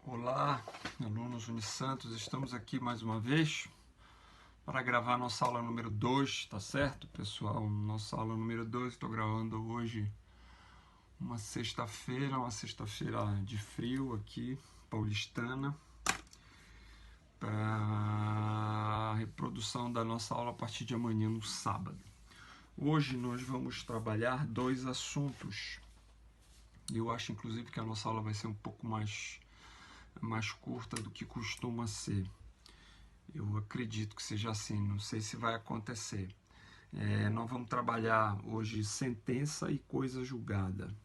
Olá, alunos Unisantos, estamos aqui mais uma vez para gravar nossa aula número 2, tá certo, pessoal? Nossa aula número 2, estou gravando hoje uma sexta-feira de frio aqui, paulistana, para a reprodução da nossa aula a partir de amanhã, no sábado. Hoje nós vamos trabalhar dois assuntos. Eu acho, inclusive, que a nossa aula vai ser um pouco mais curta do que costuma ser. Eu acredito que seja assim, não sei se vai acontecer. Nós vamos trabalhar hoje sentença e coisa julgada.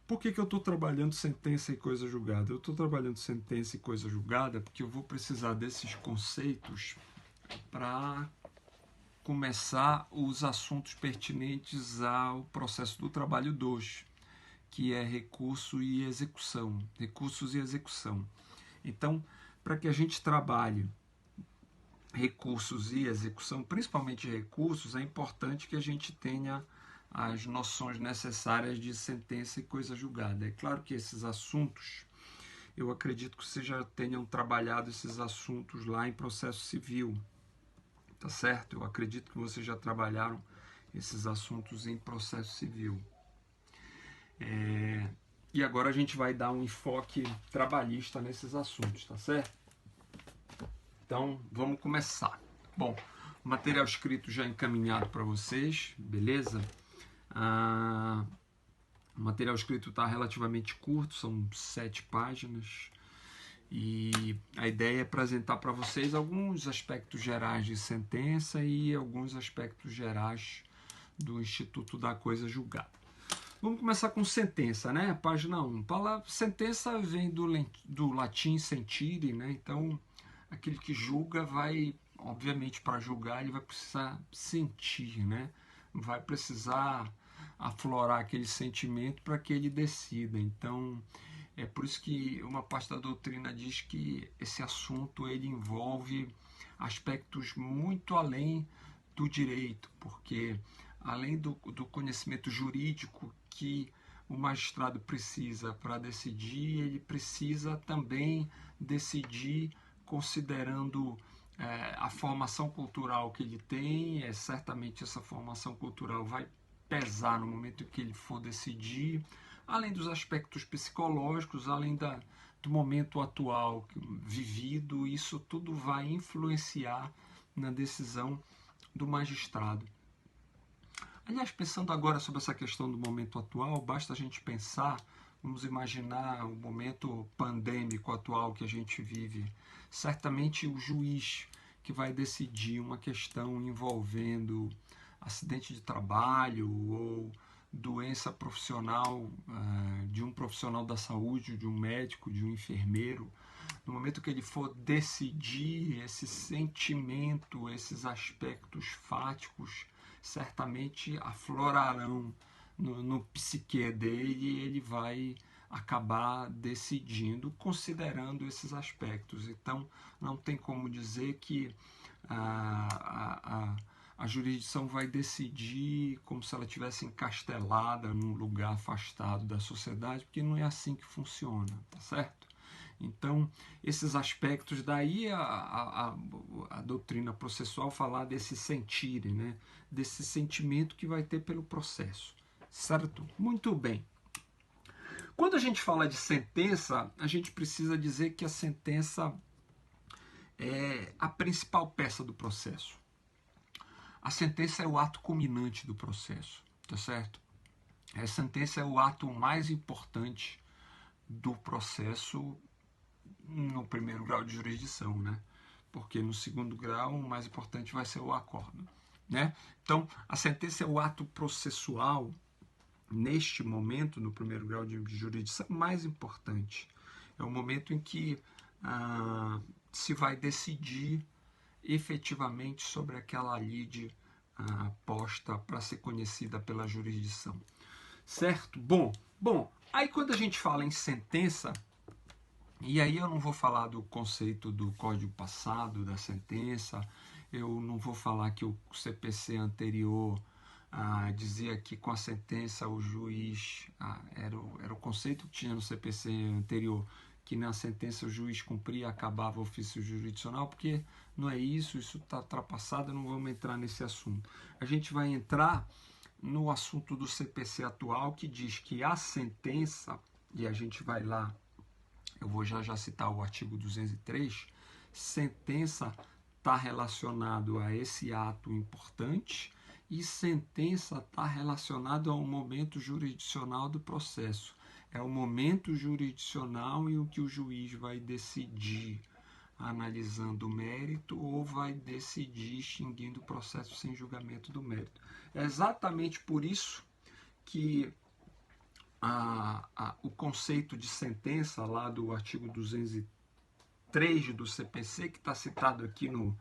Por que eu estou trabalhando sentença e coisa julgada? Eu estou trabalhando sentença e coisa julgada porque eu vou precisar desses conceitos para começar os assuntos pertinentes ao processo do trabalho 2, que é recurso e execução, recursos e execução. Então, para que a gente trabalhe recursos e execução, principalmente recursos, é importante que a gente tenha as noções necessárias de sentença e coisa julgada. É claro que esses assuntos, eu acredito que vocês já tenham trabalhado esses assuntos lá em processo civil, tá certo? Eu acredito que vocês já trabalharam esses assuntos em processo civil. E agora a gente vai dar um enfoque trabalhista nesses assuntos, tá certo? Então, vamos começar. Bom, o material escrito já encaminhado para vocês, beleza? O material escrito está relativamente curto, são 7 páginas. E a ideia é apresentar para vocês alguns aspectos gerais de sentença e alguns aspectos gerais do Instituto da Coisa Julgada. Vamos começar com sentença, né? Página 1. Sentença vem do latim sentire, né? Então, aquele que julga vai, obviamente, para julgar, ele vai precisar sentir, né? Vai precisar aflorar aquele sentimento para que ele decida. Então, é por isso que uma parte da doutrina diz que esse assunto ele envolve aspectos muito além do direito, porque além do conhecimento jurídico que o magistrado precisa para decidir, ele precisa também decidir considerando a formação cultural que ele tem. Certamente essa formação cultural vai pesar no momento que ele for decidir, além dos aspectos psicológicos, além do momento atual vivido. Isso tudo vai influenciar na decisão do magistrado. Aliás, pensando agora sobre essa questão do momento atual, basta a gente pensar, vamos imaginar o momento pandêmico atual que a gente vive. Certamente o juiz que vai decidir uma questão envolvendo acidente de trabalho ou doença profissional de um profissional da saúde, de um médico, de um enfermeiro, no momento que ele for decidir esse sentimento, esses aspectos fáticos, certamente aflorarão no psique dele e ele vai acabar decidindo considerando esses aspectos. Então, não tem como dizer que a jurisdição vai decidir como se ela estivesse encastelada num lugar afastado da sociedade, porque não é assim que funciona, tá certo? Então, esses aspectos, daí a doutrina processual falar desse sentir, né? Desse sentimento que vai ter pelo processo, certo? Muito bem. Quando a gente fala de sentença, a gente precisa dizer que a sentença é a principal peça do processo. A sentença é o ato culminante do processo, tá certo? A sentença é o ato mais importante do processo no primeiro grau de jurisdição, né? Porque no segundo grau o mais importante vai ser o acordo, né? Então, a sentença é o ato processual neste momento, no primeiro grau de jurisdição, mais importante. É o momento em que se vai decidir efetivamente sobre aquela lide posta para ser conhecida pela jurisdição. Certo? Bom, aí quando a gente fala em sentença, e aí eu não vou falar do conceito do código passado, da sentença, eu não vou falar que o CPC anterior dizia que com a sentença o juiz, era o conceito que tinha no CPC anterior, que na sentença o juiz cumpria e acabava o ofício jurisdicional, porque não é isso, isso está ultrapassado, não vamos entrar nesse assunto. A gente vai entrar no assunto do CPC atual, que diz que a sentença, e a gente vai lá, eu vou já citar o artigo 203, sentença está relacionado a esse ato importante e sentença está relacionado ao momento jurisdicional do processo. É o momento jurisdicional em que o juiz vai decidir analisando o mérito ou vai decidir extinguindo o processo sem julgamento do mérito. É exatamente por isso que o conceito de sentença lá do artigo 203 do CPC, que está citado aqui no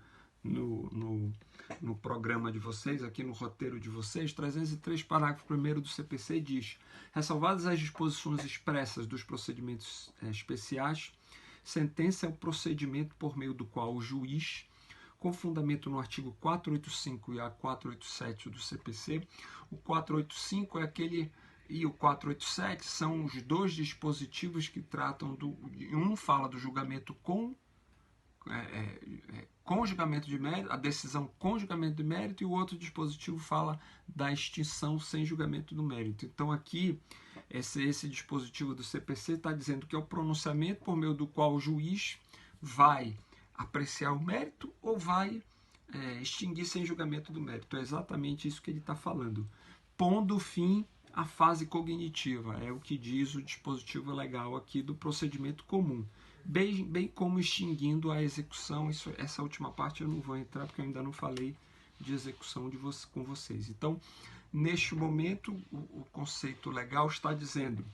programa de vocês, aqui no roteiro de vocês, 303, parágrafo 1º do CPC diz: ressalvadas as disposições expressas dos procedimentos especiais, sentença é o procedimento por meio do qual o juiz, com fundamento no artigo 485 e a 487 do CPC, o 485 é aquele e o 487 são os dois dispositivos que tratam um fala do julgamento com julgamento de mérito, a decisão com julgamento de mérito, e o outro dispositivo fala da extinção sem julgamento do mérito. Então aqui, esse dispositivo do CPC está dizendo que é o pronunciamento por meio do qual o juiz vai apreciar o mérito ou vai extinguir sem julgamento do mérito. É exatamente isso que ele está falando. Pondo fim à fase cognitiva, é o que diz o dispositivo legal aqui do procedimento comum. Bem como extinguindo a execução. Essa última parte eu não vou entrar porque eu ainda não falei de execução com vocês. Então, neste momento, o conceito legal está dizendo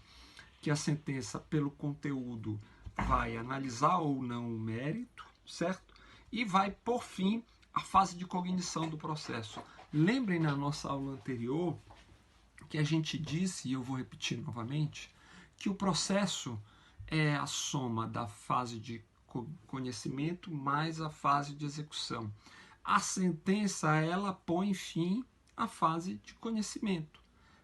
que a sentença, pelo conteúdo, vai analisar ou não o mérito, certo? E vai, por fim, a fase de cognição do processo. Lembrem na nossa aula anterior que a gente disse, e eu vou repetir novamente, que o processo é a soma da fase de conhecimento mais a fase de execução. A sentença, ela põe fim à fase de conhecimento,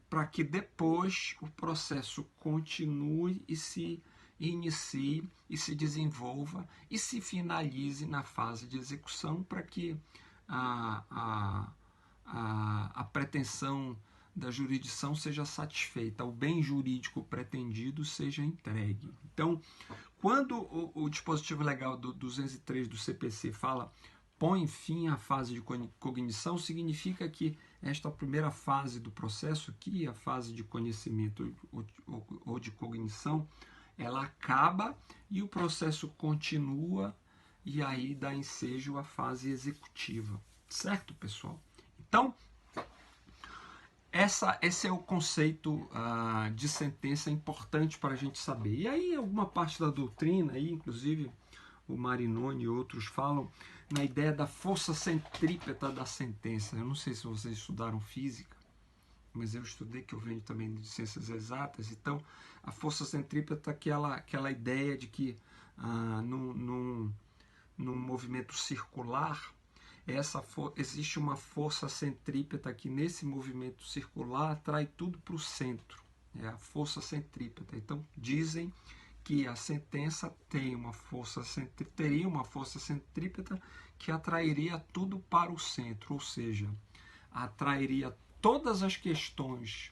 para que depois o processo continue e se inicie e se desenvolva e se finalize na fase de execução, para que a pretensão da jurisdição seja satisfeita, o bem jurídico pretendido seja entregue. Então, quando o dispositivo legal do 203 do CPC fala põe fim à fase de cognição, significa que esta primeira fase do processo, que é a fase de conhecimento ou de cognição, ela acaba e o processo continua, e aí dá ensejo à fase executiva. Certo, pessoal? Então, esse é o conceito de sentença importante para a gente saber. E aí, alguma parte da doutrina, aí, inclusive o Marinoni e outros falam na ideia da força centrípeta da sentença. Eu não sei se vocês estudaram física, mas eu estudei, que eu venho também de ciências exatas. Então, a força centrípeta é aquela ideia de que num movimento circular, existe uma força centrípeta que nesse movimento circular atrai tudo para o centro. É a força centrípeta. Então, dizem que a sentença teria uma força centrípeta que atrairia tudo para o centro, ou seja, atrairia todas as questões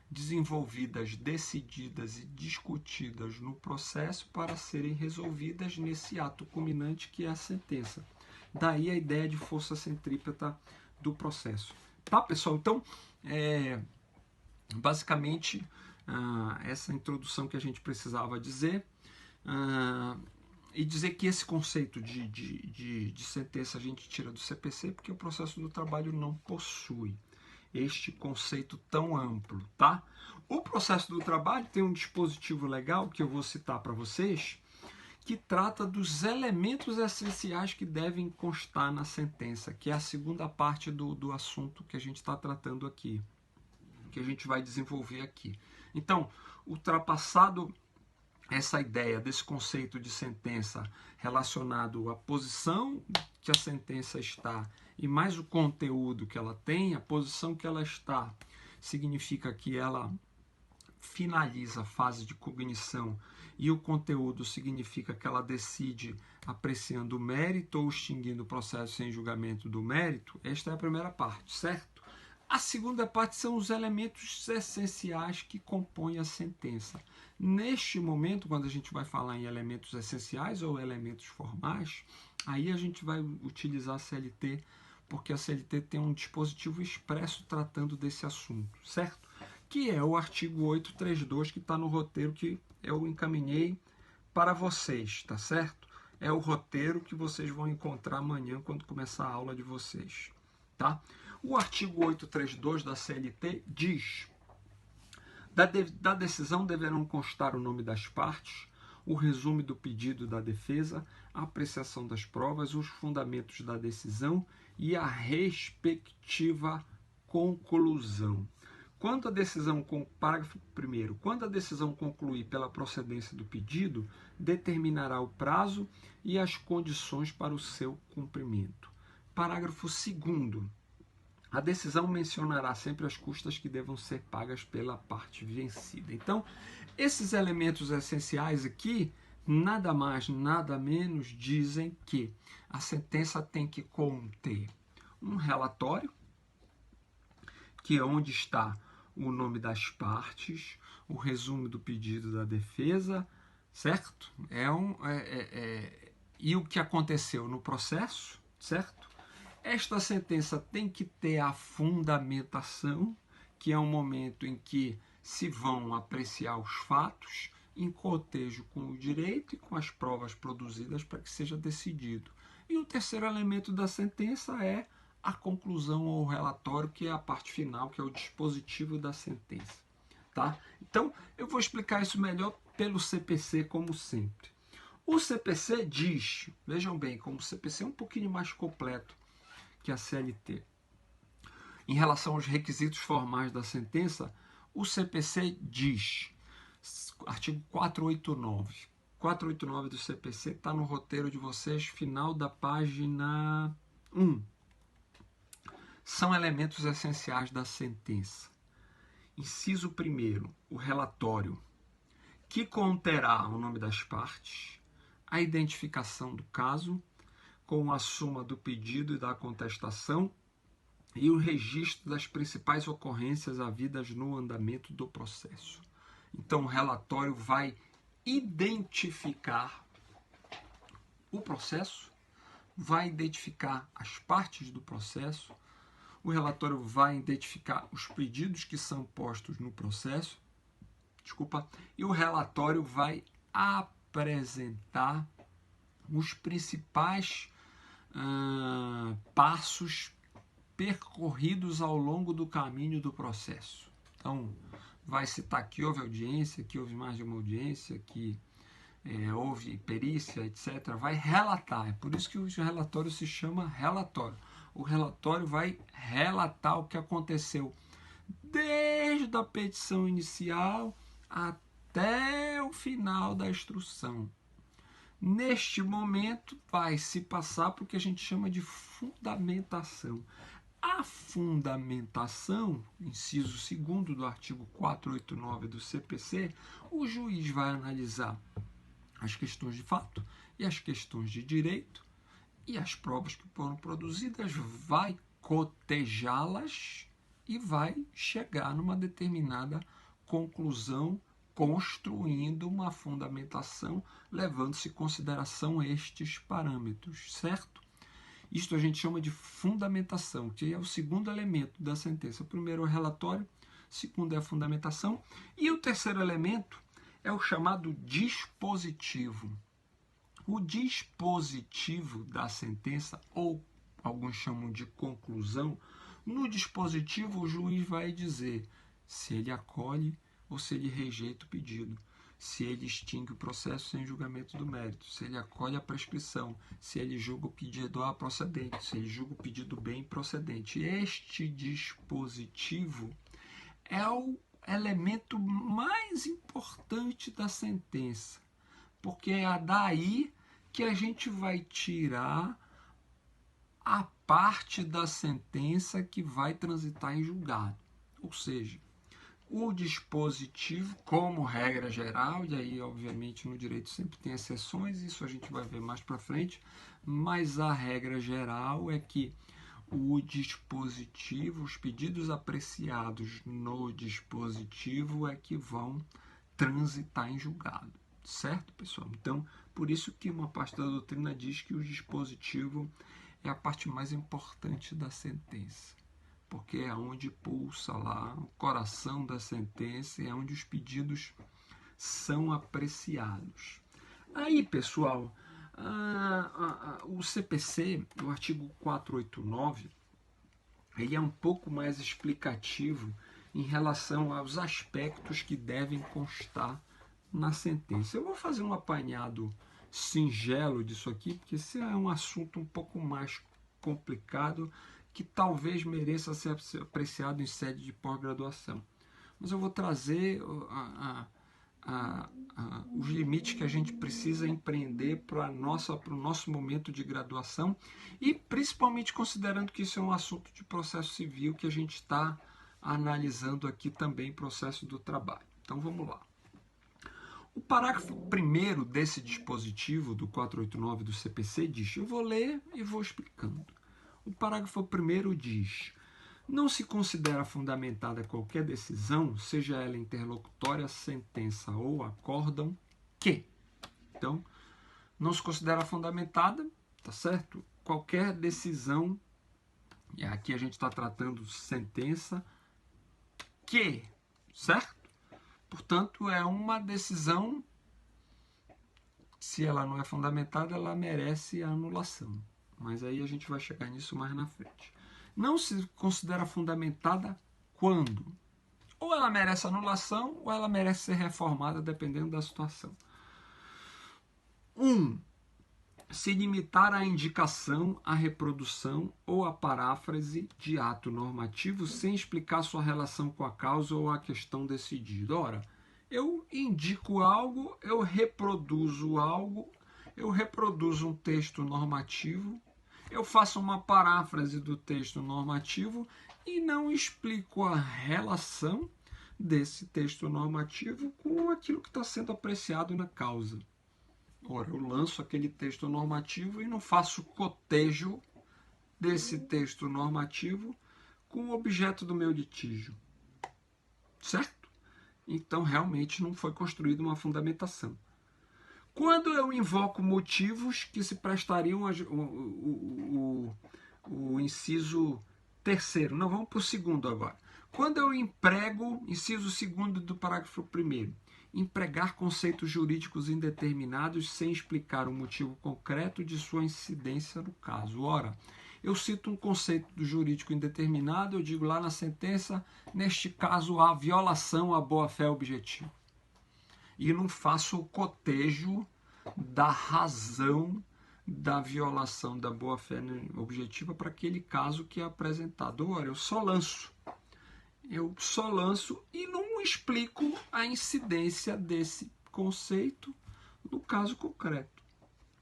desenvolvidas, decididas e discutidas no processo para serem resolvidas nesse ato culminante que é a sentença. Daí a ideia de força centrípeta do processo. Tá, pessoal? Então, basicamente, essa introdução que a gente precisava dizer, e dizer que esse conceito de sentença a gente tira do CPC porque o processo do trabalho não possui este conceito tão amplo, tá? O processo do trabalho tem um dispositivo legal que eu vou citar para vocês, que trata dos elementos essenciais que devem constar na sentença, que é a segunda parte do assunto que a gente está tratando aqui, que a gente vai desenvolver aqui. Então, ultrapassado essa ideia desse conceito de sentença relacionado à posição que a sentença está e mais o conteúdo que ela tem, a posição que ela está significa que ela finaliza a fase de cognição e o conteúdo significa que ela decide apreciando o mérito ou extinguindo o processo sem julgamento do mérito, esta é a primeira parte, certo? A segunda parte são os elementos essenciais que compõem a sentença. Neste momento, quando a gente vai falar em elementos essenciais ou elementos formais, aí a gente vai utilizar a CLT, porque a CLT tem um dispositivo expresso tratando desse assunto, certo? Que é o artigo 832, que está no roteiro que eu encaminhei para vocês, tá certo? É o roteiro que vocês vão encontrar amanhã quando começar a aula de vocês, tá? O artigo 832 da CLT diz: da decisão deverão constar o nome das partes, o resumo do pedido da defesa, a apreciação das provas, os fundamentos da decisão e a respectiva conclusão. Quando a decisão, parágrafo 1º, quando a decisão concluir pela procedência do pedido, determinará o prazo e as condições para o seu cumprimento. Parágrafo 2º, a decisão mencionará sempre as custas que devam ser pagas pela parte vencida. Então, esses elementos essenciais aqui, nada mais, nada menos, dizem que a sentença tem que conter um relatório, que é onde está o nome das partes, o resumo do pedido da defesa, certo? E o que aconteceu no processo, certo? Esta sentença tem que ter a fundamentação, que é um momento em que se vão apreciar os fatos em cotejo com o direito e com as provas produzidas para que seja decidido. E o terceiro elemento da sentença é a conclusão ou relatório, que é a parte final, que é o dispositivo da sentença. Tá? Então, eu vou explicar isso melhor pelo CPC, como sempre. O CPC diz, vejam bem, como o CPC é um pouquinho mais completo que a CLT. Em relação aos requisitos formais da sentença, o CPC diz, artigo 489. 489 do CPC está no roteiro de vocês, final da página 1. São elementos essenciais da sentença. Inciso 1º, o relatório, que conterá o nome das partes, a identificação do caso, com a soma do pedido e da contestação e o registro das principais ocorrências havidas no andamento do processo. Então, o relatório vai identificar o processo, vai identificar as partes do processo, o relatório vai identificar os pedidos que são postos no processo, e o relatório vai apresentar os principais passos percorridos ao longo do caminho do processo. Então, vai citar que houve audiência, que houve mais de uma audiência, que houve perícia, etc. Vai relatar, é por isso que o relatório se chama relatório. O relatório vai relatar o que aconteceu desde a petição inicial até o final da instrução. Neste momento, vai se passar para o que a gente chama de fundamentação. A fundamentação, inciso 2º do artigo 489 do CPC, o juiz vai analisar as questões de fato e as questões de direito e as provas que foram produzidas, vai cotejá-las e vai chegar numa determinada conclusão, construindo uma fundamentação, levando-se em consideração estes parâmetros, certo? Isto a gente chama de fundamentação, que é o segundo elemento da sentença. O primeiro é o relatório, o segundo é a fundamentação, e o terceiro elemento é o chamado dispositivo. O dispositivo da sentença, ou alguns chamam de conclusão, no dispositivo o juiz vai dizer se ele acolhe ou se ele rejeita o pedido, se ele extingue o processo sem julgamento do mérito, se ele acolhe a prescrição, se ele julga o pedido A procedente, se ele julga o pedido B improcedente. Este dispositivo é o elemento mais importante da sentença, porque é daí que a gente vai tirar a parte da sentença que vai transitar em julgado. Ou seja, o dispositivo, como regra geral, e aí, obviamente, no direito sempre tem exceções, isso a gente vai ver mais para frente, mas a regra geral é que o dispositivo, os pedidos apreciados no dispositivo é que vão transitar em julgado, certo, pessoal? Então, por isso que uma parte da doutrina diz que o dispositivo é a parte mais importante da sentença, porque é onde pulsa lá o coração da sentença, é onde os pedidos são apreciados. Aí, pessoal, o CPC, o artigo 489, ele é um pouco mais explicativo em relação aos aspectos que devem constar na sentença. Eu vou fazer um apanhado singelo disso aqui, porque esse é um assunto um pouco mais complicado, que talvez mereça ser apreciado em sede de pós-graduação. Mas eu vou trazer os limites que a gente precisa empreender para o nosso momento de graduação e principalmente considerando que isso é um assunto de processo civil que a gente está analisando aqui também, processo do trabalho. Então vamos lá. O parágrafo 1º desse dispositivo do 489 do CPC diz, eu vou ler e vou explicando. O parágrafo 1º diz, não se considera fundamentada qualquer decisão, seja ela interlocutória, sentença ou acórdão, que. Então, não se considera fundamentada, tá certo? Qualquer decisão, e aqui a gente está tratando sentença, que, certo? Portanto, é uma decisão, se ela não é fundamentada, ela merece a anulação. Mas aí a gente vai chegar nisso mais na frente. Não se considera fundamentada quando? Ou ela merece anulação, ou ela merece ser reformada, dependendo da situação. 1. Se limitar à indicação, à reprodução ou à paráfrase de ato normativo sem explicar sua relação com a causa ou a questão decidida. Ora, eu indico algo, eu reproduzo um texto normativo, eu faço uma paráfrase do texto normativo e não explico a relação desse texto normativo com aquilo que está sendo apreciado na causa. Ora, eu lanço aquele texto normativo e não faço cotejo desse texto normativo com o objeto do meu litígio. Certo? Então, realmente não foi construída uma fundamentação. Quando eu invoco motivos que se prestariam o inciso 3º, não, vamos para o 2º agora. Quando eu emprego, inciso 2º do parágrafo 1º, empregar conceitos jurídicos indeterminados sem explicar o motivo concreto de sua incidência no caso. Ora, eu cito um conceito do jurídico indeterminado, eu digo lá na sentença, neste caso, a violação à boa-fé objetiva. E não faço o cotejo da razão da violação da boa-fé objetiva para aquele caso que é apresentado. Ora, eu só lanço e não explico a incidência desse conceito no caso concreto.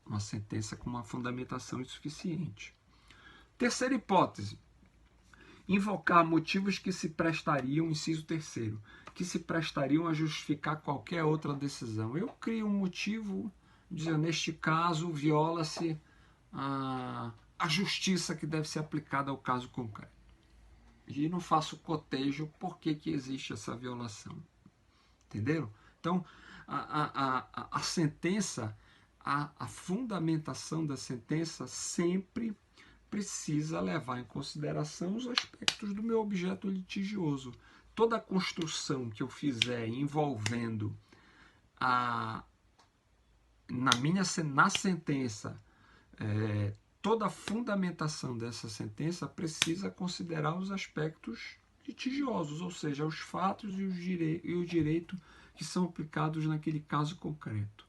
Uma sentença com uma fundamentação insuficiente. Terceira hipótese. Invocar motivos que se prestariam, inciso 3º, que se prestariam a justificar qualquer outra decisão. Eu crio um motivo, dizendo, neste caso, viola-se a justiça que deve ser aplicada ao caso concreto. E não faço cotejo por que existe essa violação. Entenderam? Então, a sentença, a fundamentação da sentença sempre precisa levar em consideração os aspectos do meu objeto litigioso. Toda a construção que eu fizer envolvendo na sentença, toda a fundamentação dessa sentença precisa considerar os aspectos litigiosos, ou seja, os fatos e o direito que são aplicados naquele caso concreto.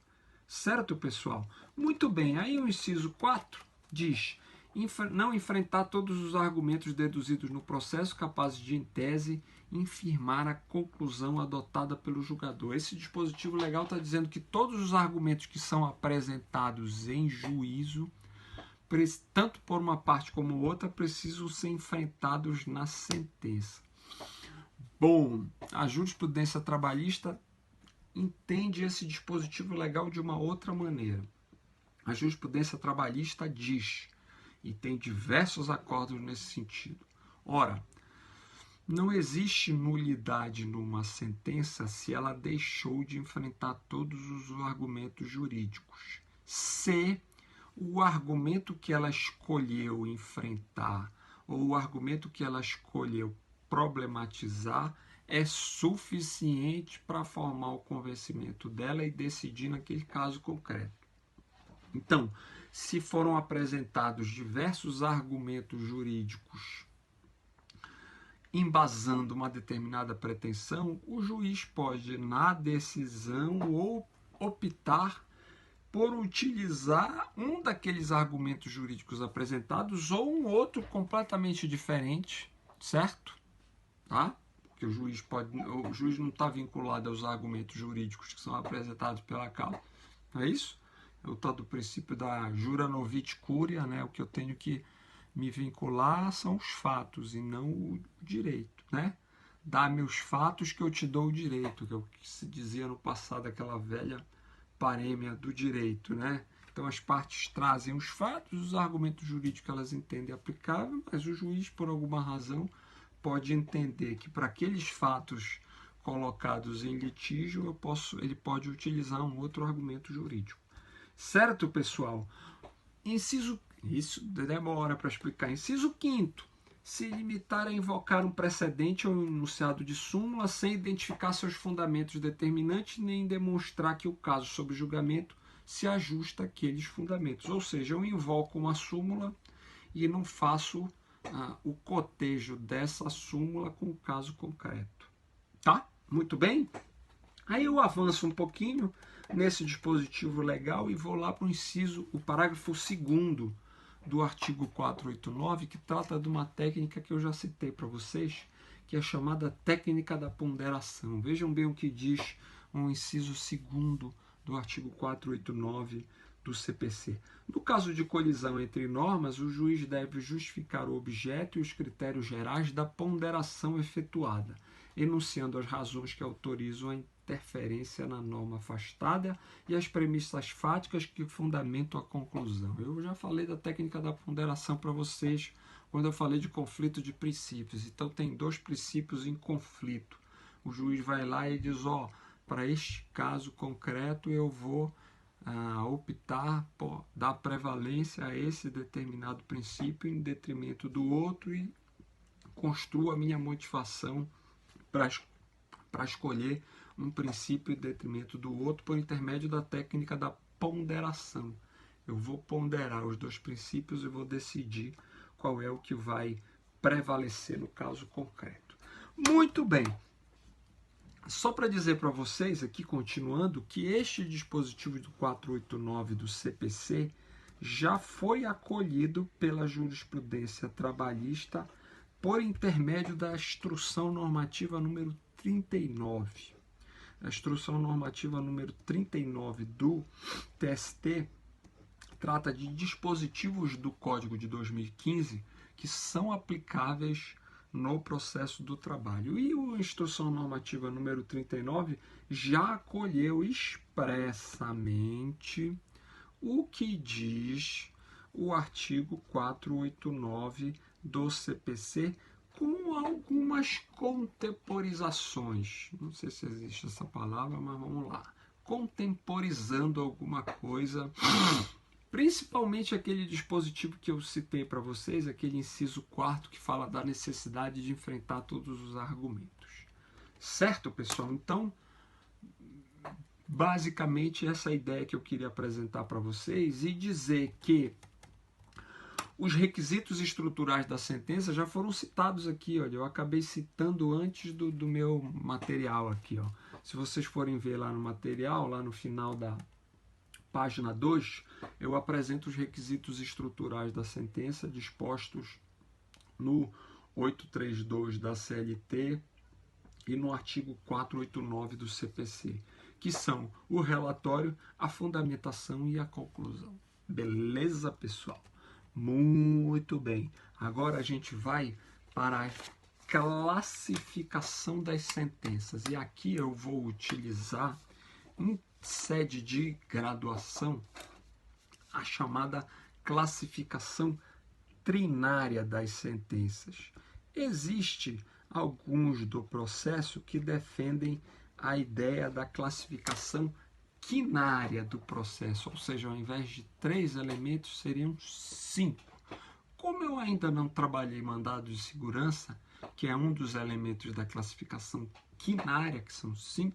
Certo, pessoal? Muito bem, aí o inciso 4 diz: não enfrentar todos os argumentos deduzidos no processo capazes de, em tese, infirmar a conclusão adotada pelo julgador. Esse dispositivo legal está dizendo que todos os argumentos que são apresentados em juízo, tanto por uma parte como outra, precisam ser enfrentados na sentença. Bom, a jurisprudência trabalhista entende esse dispositivo legal de uma outra maneira. A jurisprudência trabalhista diz, e tem diversos acordos nesse sentido. Ora, não existe nulidade numa sentença se ela deixou de enfrentar todos os argumentos jurídicos. Se o argumento que ela escolheu enfrentar ou o argumento que ela escolheu problematizar é suficiente para formar o convencimento dela e decidir naquele caso concreto. Então, se foram apresentados diversos argumentos jurídicos embasando uma determinada pretensão, o juiz pode, na decisão, ou optar por utilizar um daqueles argumentos jurídicos apresentados ou um outro completamente diferente, certo? Tá? Porque o juiz não está vinculado aos argumentos jurídicos que são apresentados pela causa. Não é isso? É o tal do princípio da jura novit curia, né? O que eu tenho que me vincular são os fatos e não o direito, né? Dá-me os fatos que eu te dou o direito, que é o que se dizia no passado, aquela velha parêmia do direito, né? Então as partes trazem os fatos, os argumentos jurídicos que elas entendem aplicável, mas o juiz, por alguma razão, pode entender que para aqueles fatos colocados em litígio, ele pode utilizar um outro argumento jurídico. Certo, pessoal? Isso demora para explicar. Inciso 5º. Se limitar a invocar um precedente ou um enunciado de súmula sem identificar seus fundamentos determinantes nem demonstrar que o caso sob julgamento se ajusta àqueles fundamentos. Ou seja, eu invoco uma súmula e não faço o cotejo dessa súmula com o caso concreto. Tá? Muito bem? Aí eu avanço um pouquinho nesse dispositivo legal e vou lá para o parágrafo 2º do artigo 489, que trata de uma técnica que eu já citei para vocês, que é chamada técnica da ponderação. Vejam bem o que diz o inciso 2º do artigo 489 do CPC. No caso de colisão entre normas, o juiz deve justificar o objeto e os critérios gerais da ponderação efetuada, enunciando as razões que autorizam a interferência na norma afastada e as premissas fáticas que fundamentam a conclusão. Eu já falei da técnica da ponderação para vocês quando eu falei de conflito de princípios. Então tem dois princípios em conflito. O juiz vai lá e diz, para este caso concreto eu vou optar por dar prevalência a esse determinado princípio em detrimento do outro e construo a minha motivação para escolher um princípio em detrimento do outro por intermédio da técnica da ponderação. Eu vou ponderar os dois princípios e vou decidir qual é o que vai prevalecer no caso concreto. Muito bem. Só para dizer para vocês aqui, continuando, que este dispositivo do 489 do CPC já foi acolhido pela jurisprudência trabalhista por intermédio da Instrução Normativa número 39. A Instrução Normativa número 39 do TST trata de dispositivos do Código de 2015 que são aplicáveis no processo do trabalho. E a Instrução Normativa número 39 já acolheu expressamente o que diz o artigo 489 do CPC, com algumas contemporizações. Não sei se existe essa palavra, mas vamos lá. Contemporizando alguma coisa, principalmente aquele dispositivo que eu citei para vocês, aquele inciso 4º que fala da necessidade de enfrentar todos os argumentos. Certo, pessoal? Então, basicamente essa é a ideia que eu queria apresentar para vocês e dizer que os requisitos estruturais da sentença já foram citados aqui, olha, eu acabei citando antes do meu material aqui, ó. Se vocês forem ver lá no material, lá no final da página 2, eu apresento os requisitos estruturais da sentença dispostos no 832 da CLT e no artigo 489 do CPC, que são o relatório, a fundamentação e a conclusão. Beleza, pessoal? Muito bem. Agora a gente vai para classificação das sentenças. E aqui eu vou utilizar, em sede de graduação, a chamada classificação trinária das sentenças. Existe alguns do processo que defendem a ideia da classificação quinária do processo, ou seja, ao invés de 3 elementos, seriam 5. Como eu ainda não trabalhei mandado de segurança, que é um dos elementos da classificação quinária, que são 5,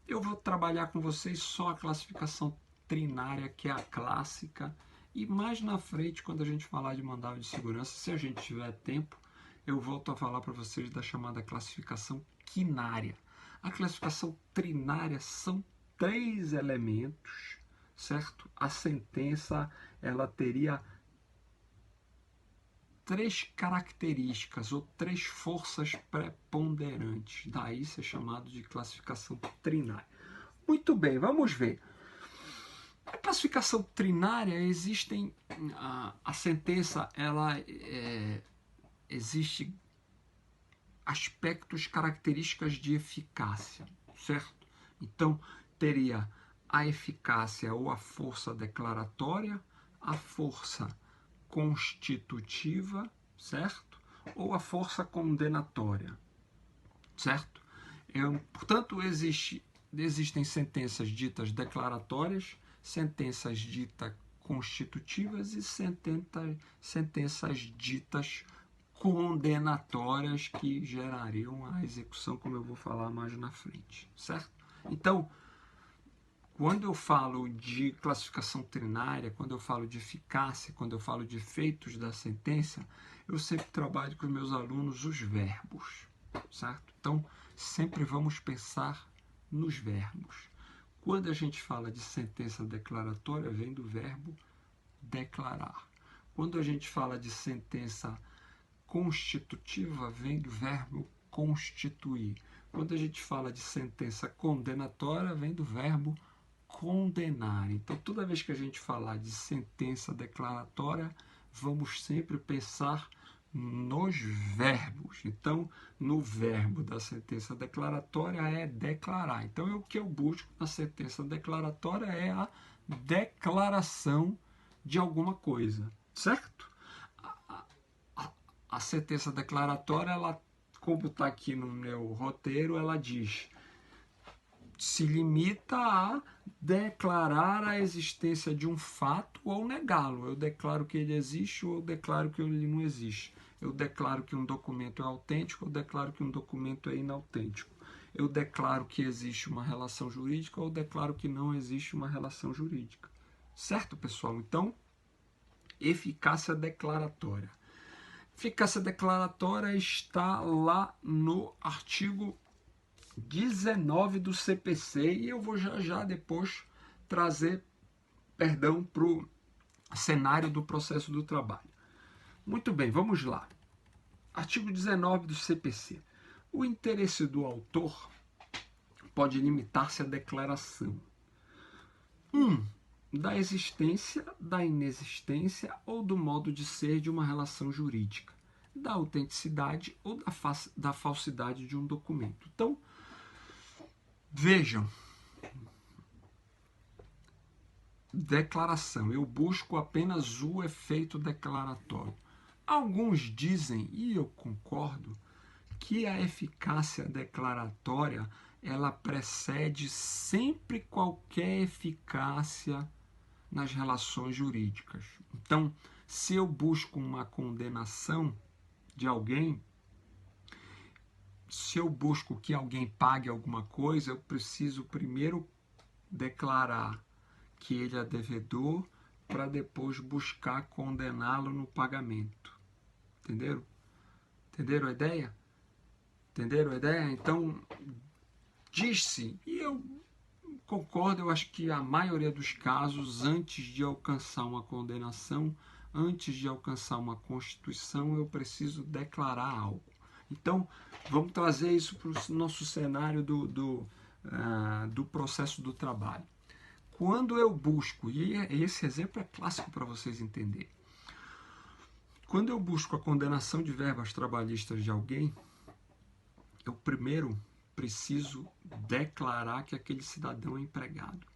eu vou trabalhar com vocês só a classificação trinária, que é a clássica, e mais na frente, quando a gente falar de mandado de segurança, se a gente tiver tempo, eu volto a falar para vocês da chamada classificação quinária. A classificação trinária são 3 elementos, certo? A sentença, ela teria 3 características ou 3 forças preponderantes. Daí ser chamado de classificação trinária. Muito bem, vamos ver. A classificação trinária existem, a sentença, ela existe aspectos, características de eficácia, certo? Então, teria a eficácia ou a força declaratória, a força constitutiva, certo? Ou a força condenatória, certo? Portanto, existem sentenças ditas declaratórias, sentenças ditas constitutivas e sentenças ditas condenatórias que gerariam a execução, como eu vou falar mais na frente, certo? Então, quando eu falo de classificação trinária, quando eu falo de eficácia, quando eu falo de efeitos da sentença, eu sempre trabalho com os meus alunos os verbos, certo? Então, sempre vamos pensar nos verbos. Quando a gente fala de sentença declaratória, vem do verbo declarar. Quando a gente fala de sentença constitutiva, vem do verbo constituir. Quando a gente fala de sentença condenatória, vem do verbo condenar. Então, toda vez que a gente falar de sentença declaratória, vamos sempre pensar nos verbos. Então, no verbo da sentença declaratória é declarar. Então, o que eu busco na sentença declaratória é a declaração de alguma coisa, certo? A sentença declaratória, ela, como está aqui no meu roteiro, ela diz, se limita a declarar a existência de um fato ou negá-lo. Eu declaro que ele existe ou eu declaro que ele não existe. Eu declaro que um documento é autêntico ou declaro que um documento é inautêntico. Eu declaro que existe uma relação jurídica ou declaro que não existe uma relação jurídica. Certo, pessoal? Então, eficácia declaratória. Eficácia declaratória está lá no artigo 19 do CPC e eu vou já depois trazer, para o cenário do processo do trabalho. Muito bem, vamos lá. Artigo 19 do CPC. O interesse do autor pode limitar-se à declaração 1. Da existência, da inexistência ou do modo de ser de uma relação jurídica, da autenticidade ou da falsidade de um documento. Então, vejam, declaração, eu busco apenas o efeito declaratório. Alguns dizem, e eu concordo, que a eficácia declaratória, ela precede sempre qualquer eficácia nas relações jurídicas. Então, se eu busco uma condenação de alguém, se eu busco que alguém pague alguma coisa, eu preciso primeiro declarar que ele é devedor para depois buscar condená-lo no pagamento. Entenderam? Entenderam a ideia? Entenderam a ideia? Então, diz-se, e eu concordo, eu acho que a maioria dos casos, antes de alcançar uma condenação, antes de alcançar uma constituição, eu preciso declarar algo. Então, vamos trazer isso para o nosso cenário do processo do trabalho. Quando eu busco, e esse exemplo é clássico para vocês entenderem, Quando eu busco a condenação de verbas trabalhistas de alguém, eu primeiro preciso declarar que aquele cidadão é empregado.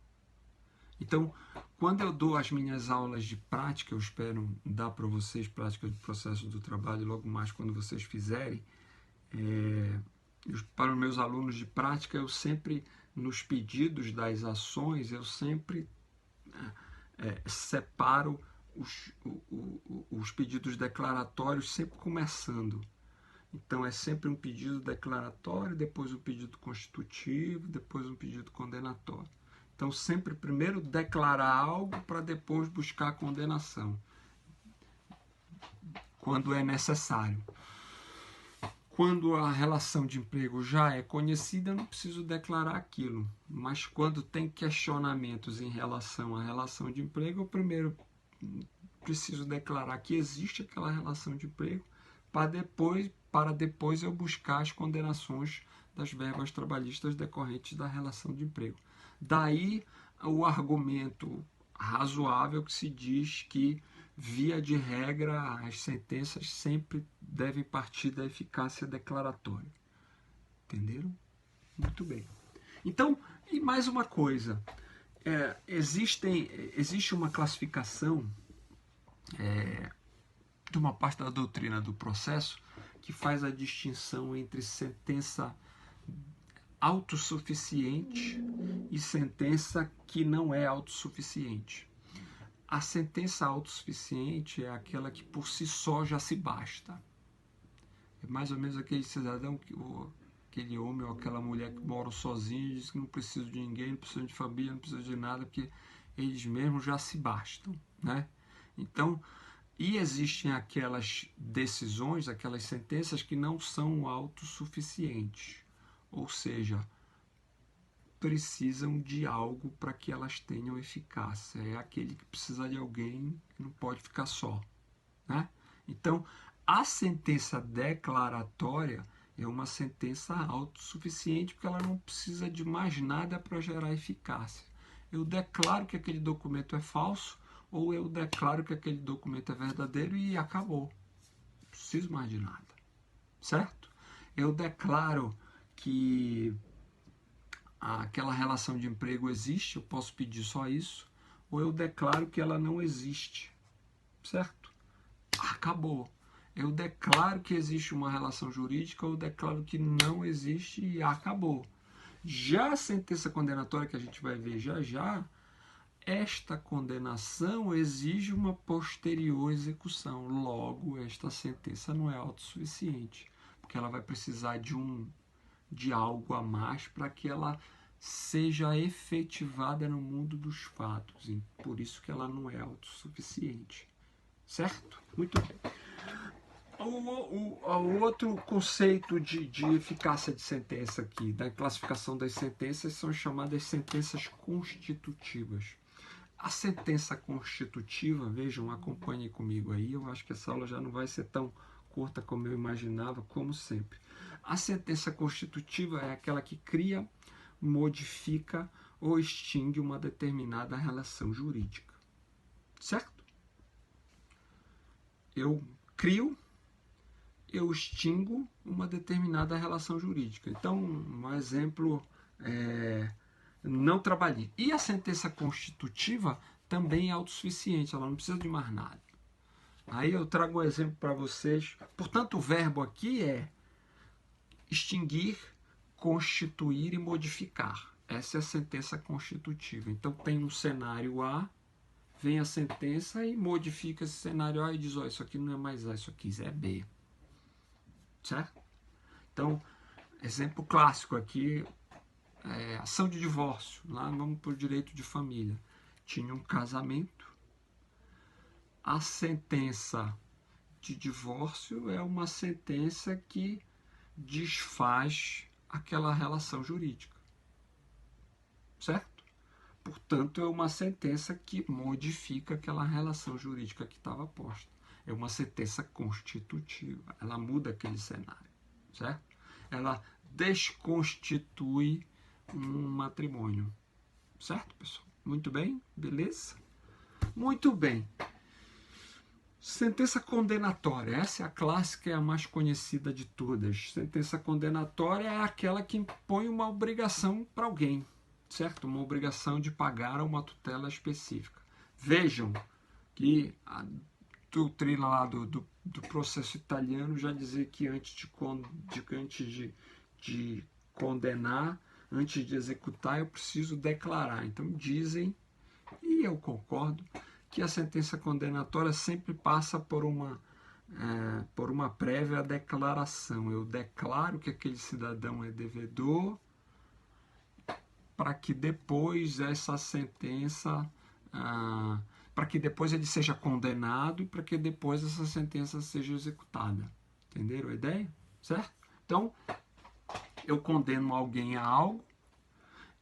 Então, quando eu dou as minhas aulas de prática, eu espero dar para vocês prática do processo do trabalho logo mais quando vocês fizerem, para os meus alunos de prática, eu sempre, nos pedidos das ações, eu sempre separo os pedidos declaratórios, sempre começando. Então, é sempre um pedido declaratório, depois um pedido constitutivo, depois um pedido condenatório. Então, sempre primeiro declarar algo para depois buscar a condenação, quando é necessário. Quando a relação de emprego já é conhecida, eu não preciso declarar aquilo. Mas quando tem questionamentos em relação à relação de emprego, eu primeiro preciso declarar que existe aquela relação de emprego para depois eu buscar as condenações das verbas trabalhistas decorrentes da relação de emprego. Daí o argumento razoável que se diz que, via de regra, as sentenças sempre devem partir da eficácia declaratória. Entenderam? Muito bem. Então, e mais uma coisa. Existe uma classificação de uma parte da doutrina do processo que faz a distinção entre sentença autossuficiente e sentença que não é autossuficiente. A sentença autossuficiente é aquela que por si só já se basta. É mais ou menos aquele cidadão, aquele homem ou aquela mulher que moram sozinhos e diz que não precisa de ninguém, não precisa de família, não precisa de nada, porque eles mesmos já se bastam, né? Então, e existem aquelas decisões, aquelas sentenças que não são autossuficientes. Ou seja, precisam de algo para que elas tenham eficácia. É aquele que precisa de alguém, que não pode ficar só, né? Então, a sentença declaratória é uma sentença autossuficiente, porque ela não precisa de mais nada para gerar eficácia. Eu declaro que aquele documento é falso, ou eu declaro que aquele documento é verdadeiro e acabou. Não preciso mais de nada, certo? Eu declaro que aquela relação de emprego existe, eu posso pedir só isso, ou eu declaro que ela não existe, certo? Acabou. Eu declaro que existe uma relação jurídica, ou eu declaro que não existe e acabou. Já a sentença condenatória, que a gente vai ver já já, esta condenação exige uma posterior execução. Logo, esta sentença não é autossuficiente, porque ela vai precisar de algo a mais para que ela seja efetivada no mundo dos fatos. E por isso que ela não é autossuficiente. Certo? Muito bem. O outro conceito de eficácia de sentença aqui, da classificação das sentenças, são chamadas sentenças constitutivas. A sentença constitutiva, vejam, acompanhem comigo aí, eu acho que essa aula já não vai ser tão curta como eu imaginava, como sempre. A sentença constitutiva é aquela que cria, modifica ou extingue uma determinada relação jurídica. Certo? Eu crio, eu extingo uma determinada relação jurídica. Então, um exemplo não trabalhista. E a sentença constitutiva também é autossuficiente, ela não precisa de mais nada. Aí eu trago um exemplo para vocês. Portanto, o verbo aqui é extinguir, constituir e modificar. Essa é a sentença constitutiva. Então, tem um cenário A, vem a sentença e modifica esse cenário A e diz, isso aqui não é mais A, isso aqui é B. Certo? Então, exemplo clássico aqui, ação de divórcio. Lá vamos para o direito de família. Tinha um casamento. A sentença de divórcio é uma sentença que desfaz aquela relação jurídica. Certo? Portanto, é uma sentença que modifica aquela relação jurídica que estava posta. É uma sentença constitutiva. Ela muda aquele cenário. Certo? Ela desconstitui um matrimônio. Certo, pessoal? Muito bem? Beleza? Muito bem. Sentença condenatória, essa é a clássica e a mais conhecida de todas. Sentença condenatória é aquela que impõe uma obrigação para alguém, certo? Uma obrigação de pagar a uma tutela específica. Vejam que a doutrina lá do processo italiano já dizia que antes de condenar, antes de executar, eu preciso declarar. Então dizem, e eu concordo, que a sentença condenatória sempre passa por uma prévia declaração. Eu declaro que aquele cidadão é devedor para que depois essa sentença, para que depois ele seja condenado e para que depois essa sentença seja executada. Entenderam a ideia? Certo? Então, eu condeno alguém a algo,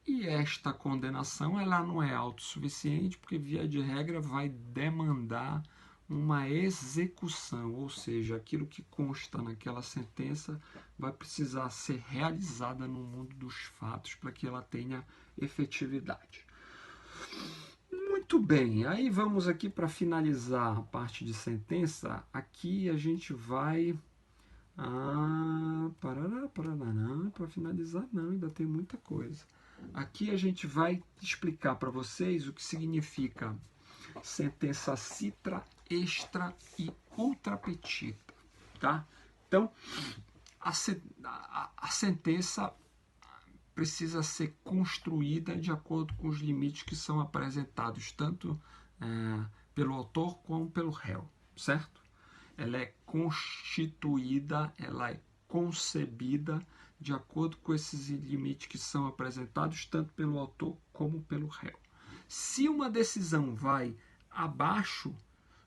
e esta condenação ela não é autossuficiente, porque via de regra vai demandar uma execução, ou seja, aquilo que consta naquela sentença vai precisar ser realizada no mundo dos fatos para que ela tenha efetividade. Muito bem, aí vamos aqui para finalizar a parte de sentença. Aqui a gente vai... não, para finalizar não, ainda tem muita coisa. Aqui a gente vai explicar para vocês o que significa sentença citra, extra e ultra petita, tá? Então, a sentença precisa ser construída de acordo com os limites que são apresentados tanto pelo autor como pelo réu, certo? Ela é constituída, ela é concebida de acordo com esses limites que são apresentados tanto pelo autor como pelo réu. Se uma decisão vai abaixo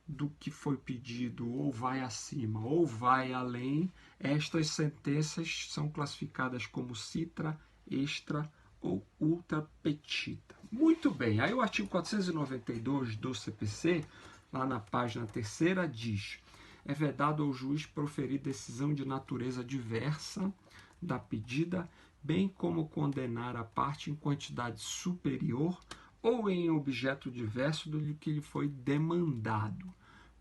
do que foi pedido, ou vai acima, ou vai além, estas sentenças são classificadas como citra, extra ou ultra petita. Muito bem, aí o artigo 492 do CPC, lá na página 3ª, diz: é vedado ao juiz proferir decisão de natureza diversa da pedida, bem como condenar a parte em quantidade superior ou em objeto diverso do que lhe foi demandado.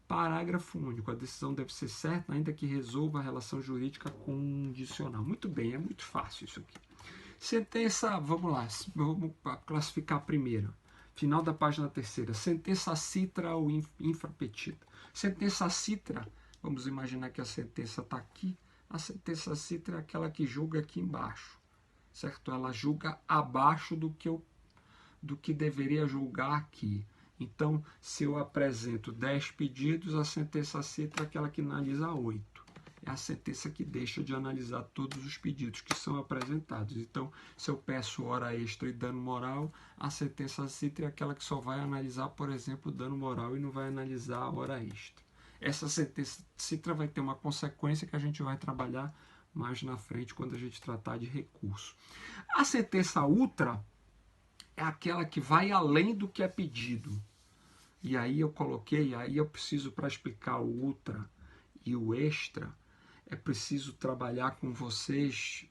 Parágrafo único. A decisão deve ser certa, ainda que resolva a relação jurídica condicional. Muito bem, é muito fácil isso aqui. Sentença, vamos lá, vamos classificar a primeira. Final da página 3ª. Sentença citra ou infrapetita. Sentença citra, vamos imaginar que a sentença está aqui. A sentença citra é aquela que julga aqui embaixo, certo? Ela julga abaixo do que deveria julgar aqui. Então, se eu apresento 10 pedidos, a sentença citra é aquela que analisa 8. É a sentença que deixa de analisar todos os pedidos que são apresentados. Então, se eu peço hora extra e dano moral, a sentença citra é aquela que só vai analisar, por exemplo, dano moral e não vai analisar a hora extra. Essa sentença citra vai ter uma consequência que a gente vai trabalhar mais na frente quando a gente tratar de recurso. A sentença ultra é aquela que vai além do que é pedido. E aí eu coloquei, aí eu preciso, para explicar o ultra e o extra, é preciso trabalhar com vocês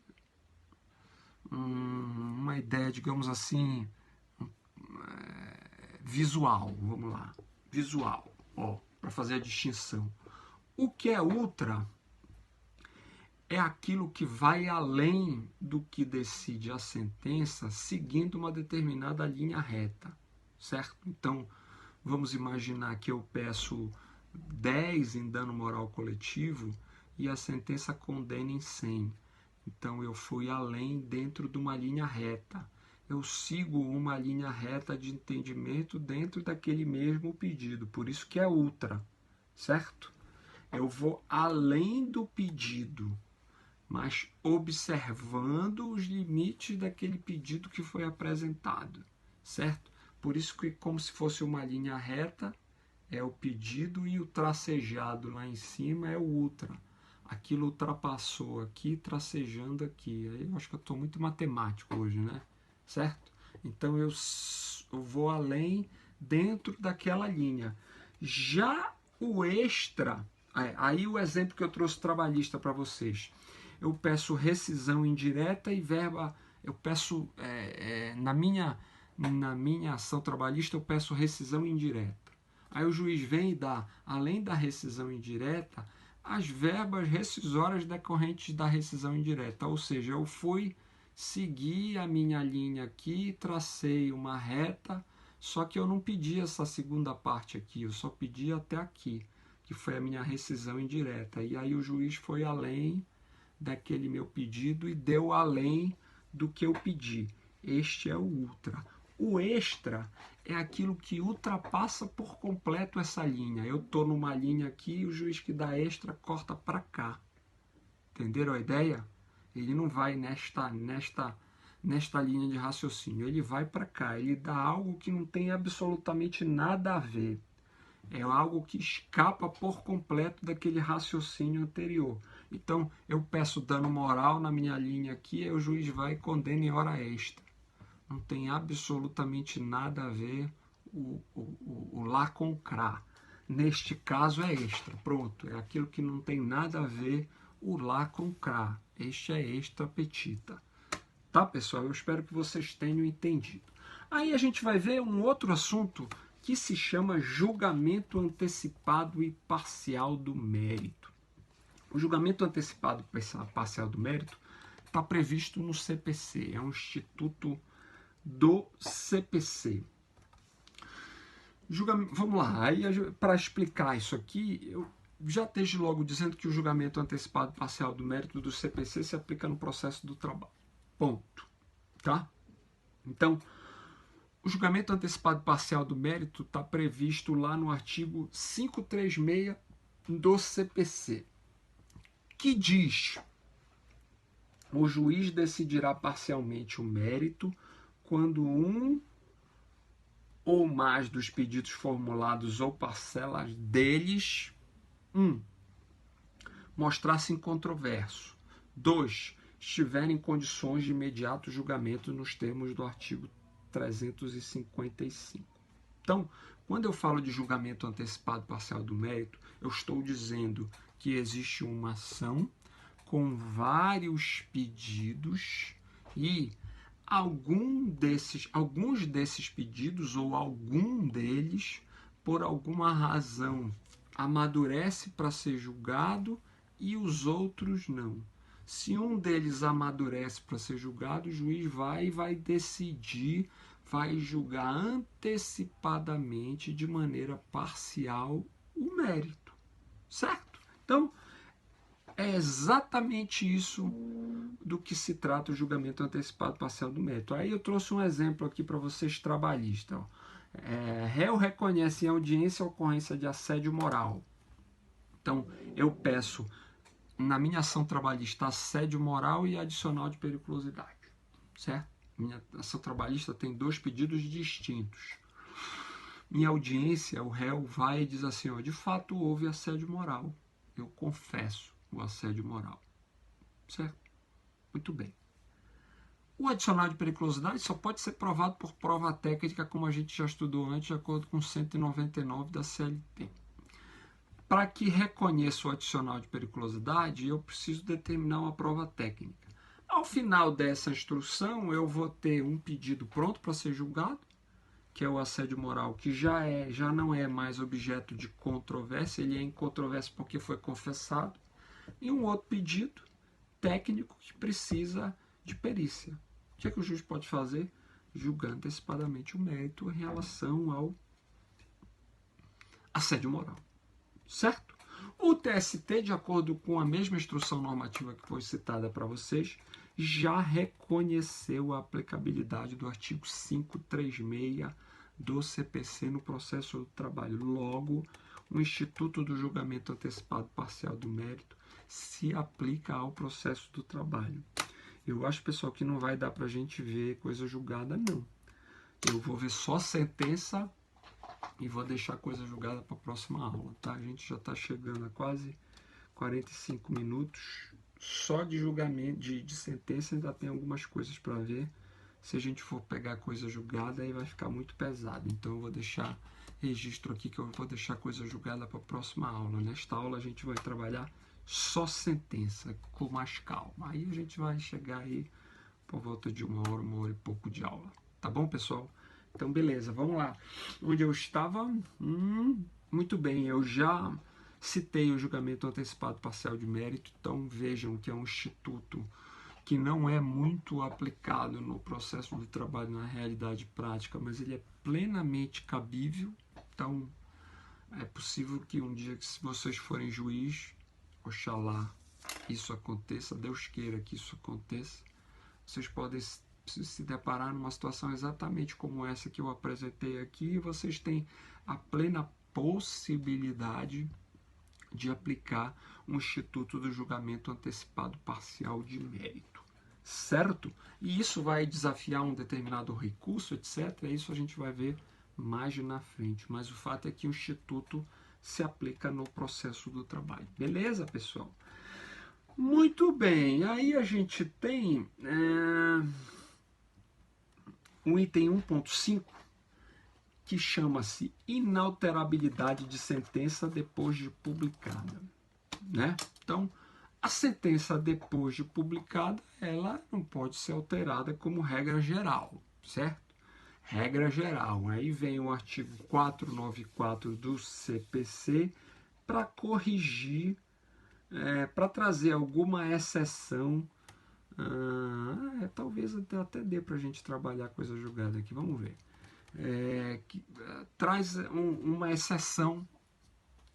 uma ideia, digamos assim, visual. Vamos lá, visual, para fazer a distinção. O que é ultra é aquilo que vai além do que decide a sentença, seguindo uma determinada linha reta, certo? Então, vamos imaginar que eu peço 10 em dano moral coletivo e a sentença condena em 100. Então, eu fui além dentro de uma linha reta. Eu sigo uma linha reta de entendimento dentro daquele mesmo pedido. Por isso que é ultra, certo? Eu vou além do pedido, mas observando os limites daquele pedido que foi apresentado, certo? Por isso que, como se fosse uma linha reta, é o pedido e o tracejado lá em cima é o ultra. Aquilo ultrapassou aqui, tracejando aqui. Aí eu acho que eu estou muito matemático hoje, né? Certo? Então eu vou além dentro daquela linha. Já o extra, aí o exemplo que eu trouxe trabalhista para vocês. Eu peço rescisão indireta e verba, eu peço, na minha ação trabalhista, eu peço rescisão indireta. Aí o juiz vem e dá, além da rescisão indireta, as verbas rescisórias decorrentes da rescisão indireta. Ou seja, eu fui seguir a minha linha aqui, tracei uma reta, só que eu não pedi essa segunda parte aqui, eu só pedi até aqui, que foi a minha rescisão indireta. E aí o juiz foi além daquele meu pedido e deu além do que eu pedi. Este é o ultra. O extra é aquilo que ultrapassa por completo essa linha. Eu estou numa linha aqui e o juiz que dá extra corta para cá. Entenderam a ideia? Ele não vai nesta linha de raciocínio. Ele vai para cá. Ele dá algo que não tem absolutamente nada a ver. É algo que escapa por completo daquele raciocínio anterior. Então, eu peço dano moral na minha linha aqui, aí o juiz vai e condena em hora extra. Não tem absolutamente nada a ver o lá com o crá. Neste caso é extra. Pronto, é aquilo que não tem nada a ver o lá com o crá. Este é extra petita. Tá, pessoal? Eu espero que vocês tenham entendido. Aí a gente vai ver um outro assunto que se chama julgamento antecipado e parcial do mérito. O julgamento antecipado e parcial do mérito está previsto no CPC, é um instituto do CPC. Vamos lá, aí para explicar isso aqui, eu já desde logo dizendo que o julgamento antecipado e parcial do mérito do CPC se aplica no processo do trabalho. Ponto. Tá? Então, o julgamento antecipado parcial do mérito está previsto lá no artigo 536 do CPC, que diz: o juiz decidirá parcialmente o mérito quando um ou mais dos pedidos formulados ou parcelas deles 1. Mostrar-se incontroverso. 2. Estiver em condições de imediato julgamento nos termos do artigo 355. Então, quando eu falo de julgamento antecipado parcial do mérito, eu estou dizendo que existe uma ação com vários pedidos e alguns desses pedidos ou algum deles, por alguma razão, amadurece para ser julgado e os outros não. Se um deles amadurece para ser julgado, o juiz vai decidir, vai julgar antecipadamente, de maneira parcial, o mérito. Certo? Então, é exatamente isso do que se trata o julgamento antecipado parcial do mérito. Aí eu trouxe um exemplo aqui para vocês trabalhista. Réu reconhece em audiência a ocorrência de assédio moral. Então, eu peço, na minha ação trabalhista, assédio moral e adicional de periculosidade. Certo? Minha ação trabalhista tem 2 pedidos distintos. Em audiência, o réu vai e diz assim: de fato houve assédio moral. Eu confesso o assédio moral. Certo? Muito bem. O adicional de periculosidade só pode ser provado por prova técnica, como a gente já estudou antes, de acordo com 199 da CLT. Para que reconheça o adicional de periculosidade, eu preciso determinar uma prova técnica. Ao final dessa instrução, eu vou ter um pedido pronto para ser julgado, que é o assédio moral, que já não é mais objeto de controvérsia, ele é incontroverso porque foi confessado, e um outro pedido técnico que precisa de perícia. O que é que o juiz pode fazer? Julgar antecipadamente o mérito em relação ao assédio moral. Certo? O TST, de acordo com a mesma instrução normativa que foi citada para vocês, já reconheceu a aplicabilidade do artigo 536 do CPC no processo do trabalho. Logo, o Instituto do Julgamento Antecipado Parcial do Mérito se aplica ao processo do trabalho. Eu acho, pessoal, que não vai dar para a gente ver coisa julgada, não. Eu vou ver só sentença e vou deixar coisa julgada para a próxima aula, tá? A gente já está chegando a quase 45 minutos. Só de julgamento, de sentença, ainda tem algumas coisas para ver. Se a gente for pegar coisa julgada, aí vai ficar muito pesado. Então eu vou deixar registro aqui que eu vou deixar coisa julgada para a próxima aula. Nesta aula a gente vai trabalhar só sentença, com mais calma. Aí a gente vai chegar aí por volta de uma hora e pouco de aula. Tá bom, pessoal? Então, beleza, vamos lá. Onde eu estava? Muito bem, eu já citei o julgamento antecipado parcial de mérito, então vejam que é um instituto que não é muito aplicado no processo de trabalho na realidade prática, mas ele é plenamente cabível. Então, é possível que um dia que se vocês forem juiz, oxalá isso aconteça, Deus queira que isso aconteça, vocês podem se deparar numa situação exatamente como essa que eu apresentei aqui, e vocês têm a plena possibilidade de aplicar um instituto do julgamento antecipado parcial de mérito, certo? E isso vai desafiar um determinado recurso, etc. Isso a gente vai ver mais na frente, mas o fato é que o instituto se aplica no processo do trabalho. Beleza, pessoal? Muito bem, aí a gente tem o item 1.5, que chama-se inalterabilidade de sentença depois de publicada, né? Então, a sentença depois de publicada, ela não pode ser alterada como regra geral, certo? Regra geral. Aí vem o artigo 494 do CPC para corrigir, para trazer alguma exceção. Talvez até dê para a gente trabalhar coisa julgada aqui, vamos ver. Traz uma exceção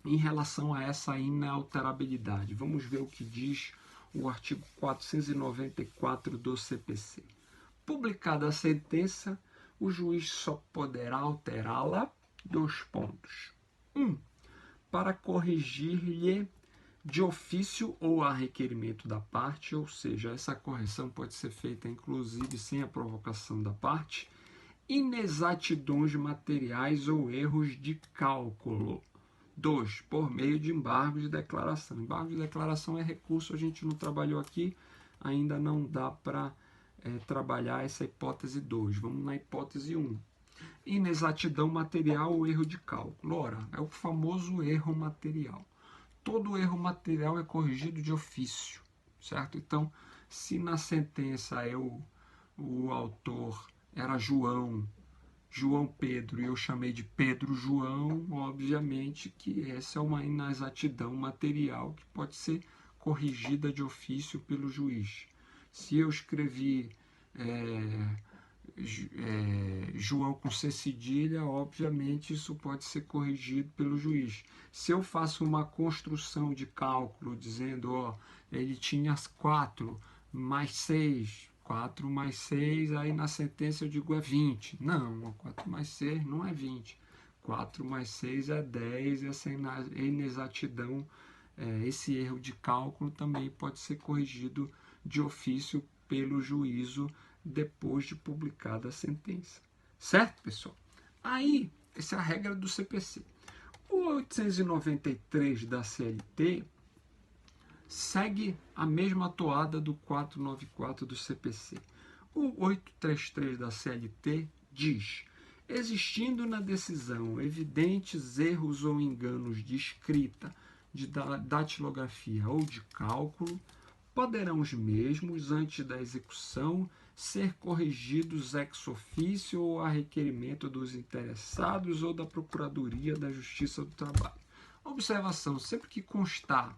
em relação a essa inalterabilidade. Vamos ver o que diz o artigo 494 do CPC. Publicada a sentença, o juiz só poderá alterá-la, 2 pontos. 1. Para corrigir-lhe de ofício ou a requerimento da parte, ou seja, essa correção pode ser feita inclusive sem a provocação da parte, inexatidões materiais ou erros de cálculo. 2. Por meio de embargo de declaração. Embargo de declaração é recurso, a gente não trabalhou aqui, ainda não dá para trabalhar essa hipótese 2. Vamos na hipótese 1. Inexatidão material ou erro de cálculo. Ora, é o famoso erro material. Todo erro material é corrigido de ofício, certo? Então, se na sentença o autor era João Pedro e eu chamei de Pedro João, obviamente que essa é uma inexatidão material que pode ser corrigida de ofício pelo juiz. Se eu escrevi João com C cedilha, obviamente isso pode ser corrigido pelo juiz. Se eu faço uma construção de cálculo dizendo, ele tinha 4 mais 6, 4 mais 6, aí na sentença eu digo é 20. Não, 4 mais 6 não é 20. 4 mais 6 é 10, essa inexatidão, esse erro de cálculo também pode ser corrigido de ofício pelo juízo depois de publicada a sentença. Certo, pessoal? Aí, essa é a regra do CPC. O 893 da CLT segue a mesma toada do 494 do CPC. O 833 da CLT diz: existindo na decisão evidentes erros ou enganos de escrita, de datilografia ou de cálculo, poderão os mesmos, antes da execução, ser corrigidos ex officio ou a requerimento dos interessados ou da Procuradoria da Justiça do Trabalho. Observação: sempre que constar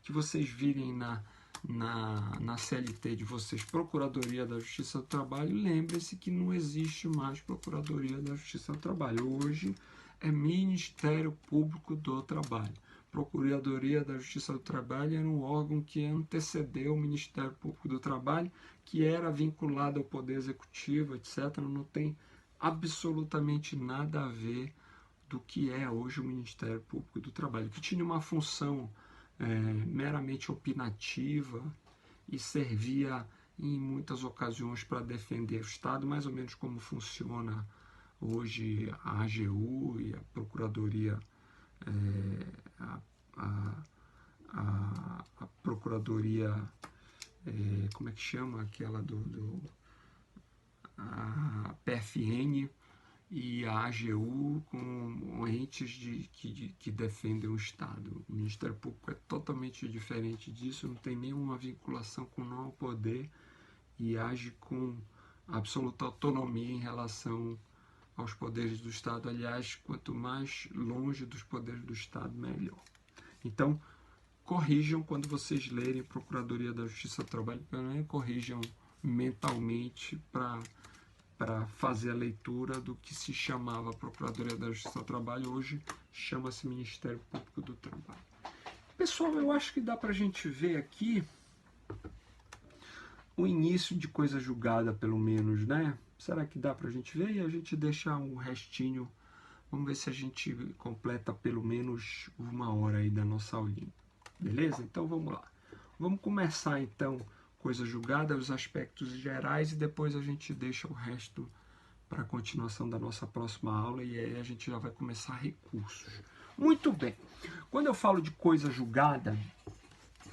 que vocês virem na CLT de vocês Procuradoria da Justiça do Trabalho, lembre-se que não existe mais Procuradoria da Justiça do Trabalho. Hoje é Ministério Público do Trabalho. Procuradoria da Justiça do Trabalho era um órgão que antecedeu o Ministério Público do Trabalho, que era vinculado ao Poder Executivo, etc. Não tem absolutamente nada a ver do que é hoje o Ministério Público do Trabalho, que tinha uma função meramente opinativa e servia em muitas ocasiões para defender o Estado, mais ou menos como funciona hoje a AGU e a Procuradoria, a Procuradoria, como é que chama aquela a PFN e a AGU, com entes que defendem o Estado. O Ministério Público é totalmente diferente disso, não tem nenhuma vinculação com não ao poder e age com absoluta autonomia em relação aos poderes do Estado. Aliás, quanto mais longe dos poderes do Estado, melhor. Então, corrijam quando vocês lerem Procuradoria da Justiça do Trabalho, corrijam mentalmente para fazer a leitura do que se chamava Procuradoria da Justiça do Trabalho, hoje chama-se Ministério Público do Trabalho. Pessoal, eu acho que dá para a gente ver aqui o início de coisa julgada, pelo menos, né? Será que dá para a gente ver? E a gente deixar um restinho. Vamos ver se a gente completa pelo menos 1 hora aí da nossa aulinha. Beleza? Então vamos lá. Vamos começar então coisa julgada, os aspectos gerais, e depois a gente deixa o resto para a continuação da nossa próxima aula, e aí a gente já vai começar recursos. Muito bem. Quando eu falo de coisa julgada,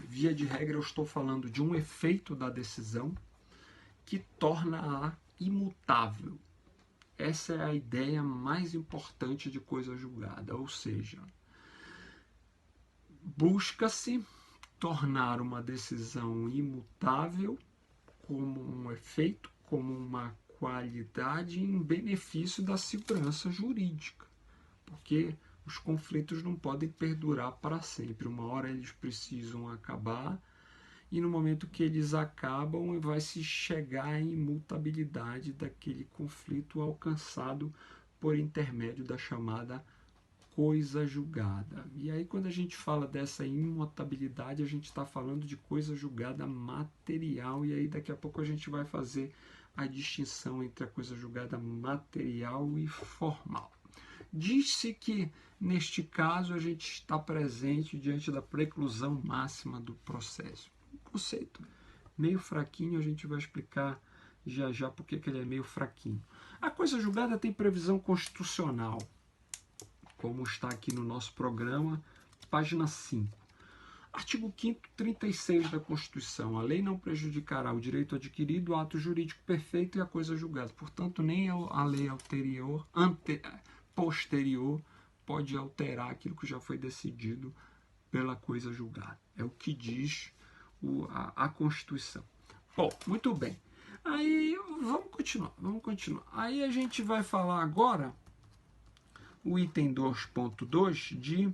via de regra eu estou falando de um efeito da decisão que torna-a imutável. Essa é a ideia mais importante de coisa julgada, ou seja, busca-se tornar uma decisão imutável como um efeito, como uma qualidade em benefício da segurança jurídica, porque os conflitos não podem perdurar para sempre. Uma hora eles precisam acabar, e no momento que eles acabam, vai se chegar à imutabilidade daquele conflito alcançado por intermédio da chamada coisa julgada. E aí, quando a gente fala dessa imutabilidade, a gente está falando de coisa julgada material, e aí daqui a pouco a gente vai fazer a distinção entre a coisa julgada material e formal. Diz-se que, neste caso, a gente está presente diante da preclusão máxima do processo. Conceito meio fraquinho, a gente vai explicar já já porque que ele é meio fraquinho. A coisa julgada tem previsão constitucional, como está aqui no nosso programa, página 5. Artigo 5º, 36 da Constituição. A lei não prejudicará o direito adquirido, o ato jurídico perfeito e a coisa julgada. Portanto, nem a lei posterior pode alterar aquilo que já foi decidido pela coisa julgada. É o que diz a Constituição. Bom, muito bem. Aí, vamos continuar. Aí a gente vai falar agora o item 2.2 de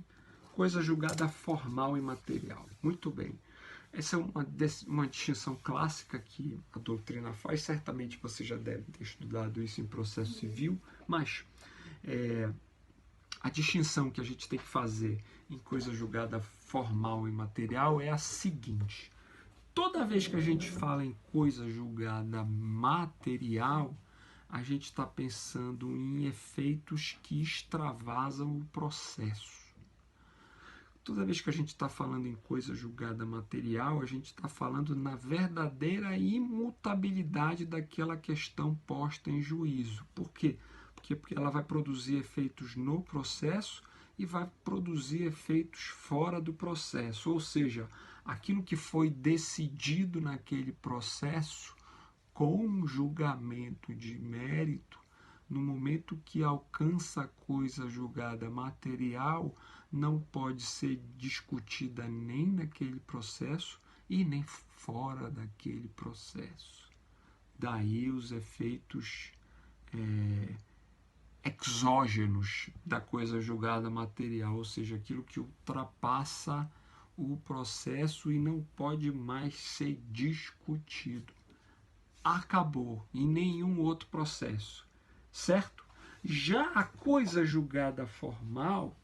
coisa julgada formal e material. Muito bem. Essa é uma distinção clássica que a doutrina faz. Certamente você já deve ter estudado isso em processo civil, mas a distinção que a gente tem que fazer em coisa julgada formal e material é a seguinte: toda vez que a gente fala em coisa julgada material, a gente está pensando em efeitos que extravasam o processo. Toda vez que a gente está falando em coisa julgada material, a gente está falando na verdadeira imutabilidade daquela questão posta em juízo. Por quê? Porque ela vai produzir efeitos no processo e vai produzir efeitos fora do processo. Ou seja, aquilo que foi decidido naquele processo com julgamento de mérito, no momento que alcança a coisa julgada material, não pode ser discutida nem naquele processo e nem fora daquele processo. Daí os efeitos exógenos da coisa julgada material, ou seja, aquilo que ultrapassa o processo e não pode mais ser discutido. Acabou, em nenhum outro processo, certo? Já a coisa julgada formal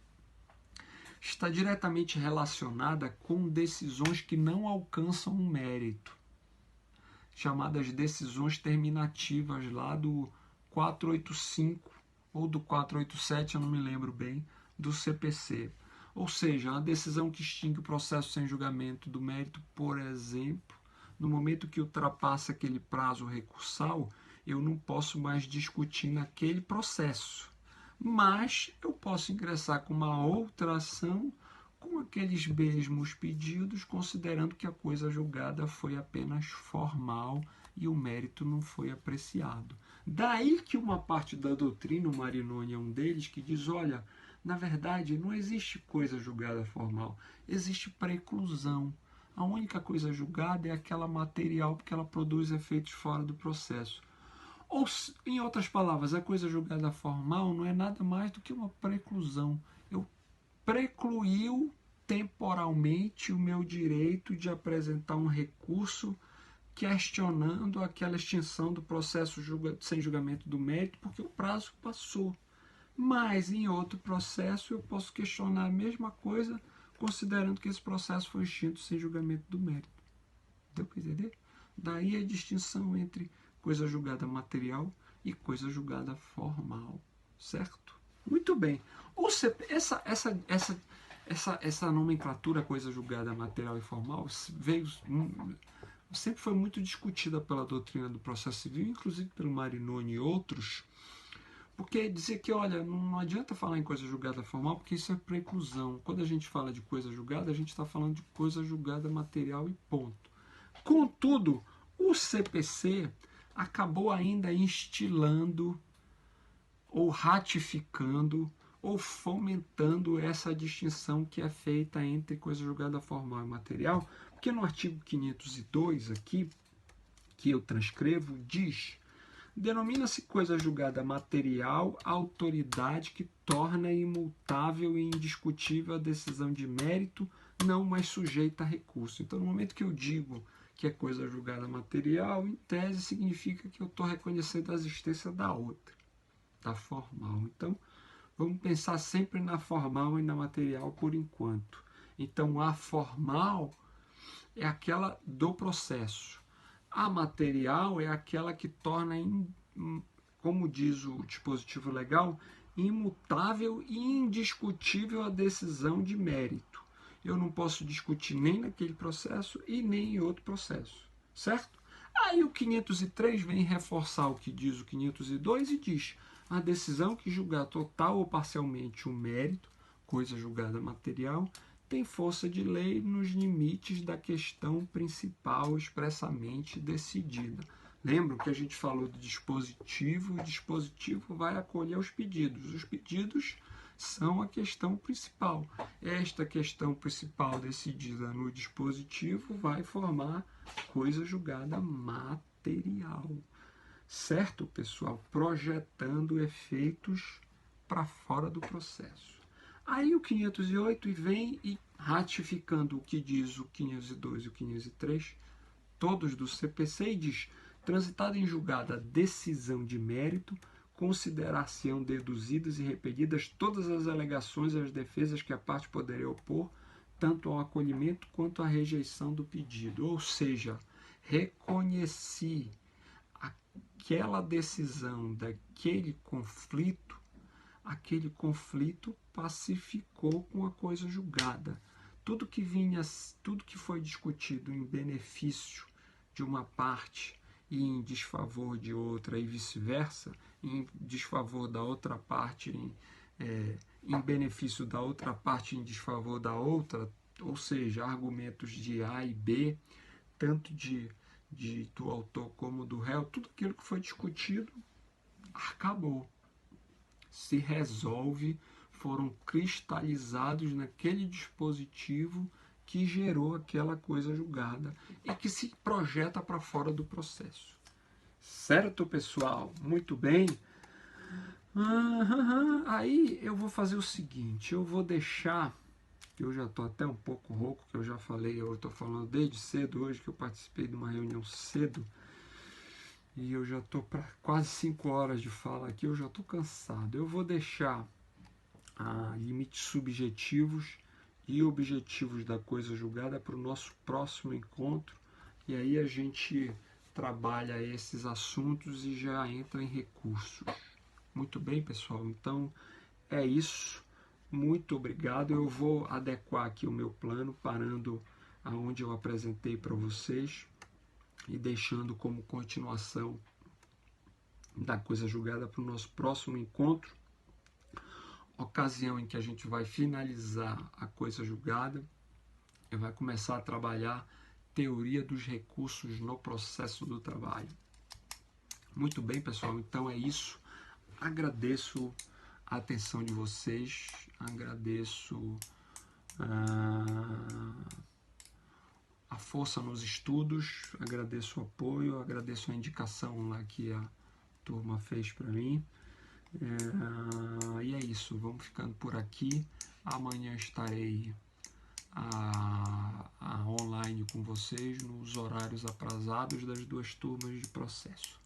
está diretamente relacionada com decisões que não alcançam um mérito, chamadas decisões terminativas lá do 485 ou do 487, eu não me lembro bem, do CPC. Ou seja, a decisão que extingue o processo sem julgamento do mérito, por exemplo, no momento que ultrapassa aquele prazo recursal, eu não posso mais discutir naquele processo. Mas eu posso ingressar com uma outra ação com aqueles mesmos pedidos, considerando que a coisa julgada foi apenas formal e o mérito não foi apreciado. Daí que uma parte da doutrina, o Marinoni é um deles, que diz, olha, na verdade não existe coisa julgada formal, existe preclusão. A única coisa julgada é aquela material, porque ela produz efeitos fora do processo. Ou, em outras palavras, a coisa julgada formal não é nada mais do que uma preclusão. Eu precluiu temporalmente o meu direito de apresentar um recurso questionando aquela extinção do processo sem julgamento do mérito, porque o prazo passou. Mas em outro processo eu posso questionar a mesma coisa, considerando que esse processo foi extinto sem julgamento do mérito. Deu para entender? Daí a distinção entre coisa julgada material e coisa julgada formal, certo? Muito bem. Essa nomenclatura coisa julgada material e formal sempre foi muito discutida pela doutrina do processo civil, inclusive pelo Marinoni e outros, porque dizer que, olha, não adianta falar em coisa julgada formal, porque isso é preclusão. Quando a gente fala de coisa julgada, a gente está falando de coisa julgada material e ponto. Contudo, o CPC acabou ainda instilando ou ratificando ou fomentando essa distinção que é feita entre coisa julgada formal e material, porque no artigo 502 aqui, que eu transcrevo, diz: denomina-se coisa julgada material a autoridade que torna imutável e indiscutível a decisão de mérito, não mais sujeita a recurso. Então, no momento que eu digo que é coisa julgada material, em tese significa que eu estou reconhecendo a existência da outra, da formal. Então, vamos pensar sempre na formal e na material por enquanto. Então, a formal é aquela do processo. A material é aquela que torna, como diz o dispositivo legal, imutável e indiscutível a decisão de mérito. Eu não posso discutir nem naquele processo e nem em outro processo, certo? Aí o 503 vem reforçar o que diz o 502 e diz: a decisão que julgar total ou parcialmente o mérito, coisa julgada material, tem força de lei nos limites da questão principal expressamente decidida. Lembram que a gente falou do dispositivo? O dispositivo vai acolher os pedidos. Os pedidos são a questão principal. Esta questão principal decidida no dispositivo vai formar coisa julgada material. Certo, pessoal? Projetando efeitos para fora do processo. Aí o 508 vem e ratificando o que diz o 502 e o 503, todos do CPC, e diz: transitada em julgada a decisão de mérito, considerar-se-ão deduzidas e repelidas todas as alegações e as defesas que a parte poderia opor, tanto ao acolhimento quanto à rejeição do pedido. Ou seja, reconheci aquela decisão daquele conflito, aquele conflito pacificou com a coisa julgada. Tudo que foi discutido em benefício de uma parte e em desfavor de outra e vice-versa, em desfavor da outra parte, em benefício da outra parte em desfavor da outra, ou seja, argumentos de A e B, tanto do autor como do réu, tudo aquilo que foi discutido acabou. Se resolve, foram cristalizados naquele dispositivo que gerou aquela coisa julgada e que se projeta para fora do processo. Certo, pessoal? Muito bem. Aí eu vou fazer o seguinte, eu vou deixar, que eu já estou até um pouco rouco, que eu já falei, eu estou falando desde cedo hoje, que eu participei de uma reunião cedo, e eu já estou para quase 5 horas de fala aqui, eu já estou cansado. Eu vou deixar limites subjetivos e objetivos da coisa julgada para o nosso próximo encontro, e aí a gente trabalha esses assuntos e já entra em recursos. Muito bem, pessoal, então é isso. Muito obrigado. Eu vou adequar aqui o meu plano, parando aonde eu apresentei para vocês e deixando como continuação da coisa julgada para o nosso próximo encontro, ocasião em que a gente vai finalizar a coisa julgada e vai começar a trabalhar teoria dos recursos no processo do trabalho. Muito bem, pessoal, então é isso. Agradeço a atenção de vocês, agradeço a força nos estudos, agradeço o apoio, agradeço a indicação lá que a turma fez para mim. E é isso, vamos ficando por aqui. Amanhã estarei online com vocês nos horários aprazados das duas turmas de processo.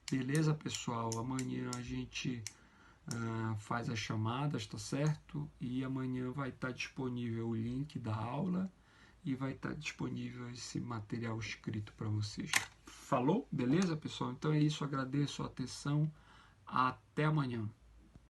Beleza, pessoal? Amanhã a gente faz as chamadas, tá certo? E amanhã vai estar disponível o link da aula e vai estar disponível esse material escrito para vocês. Falou? Beleza, pessoal? Então é isso, agradeço a atenção. Até amanhã.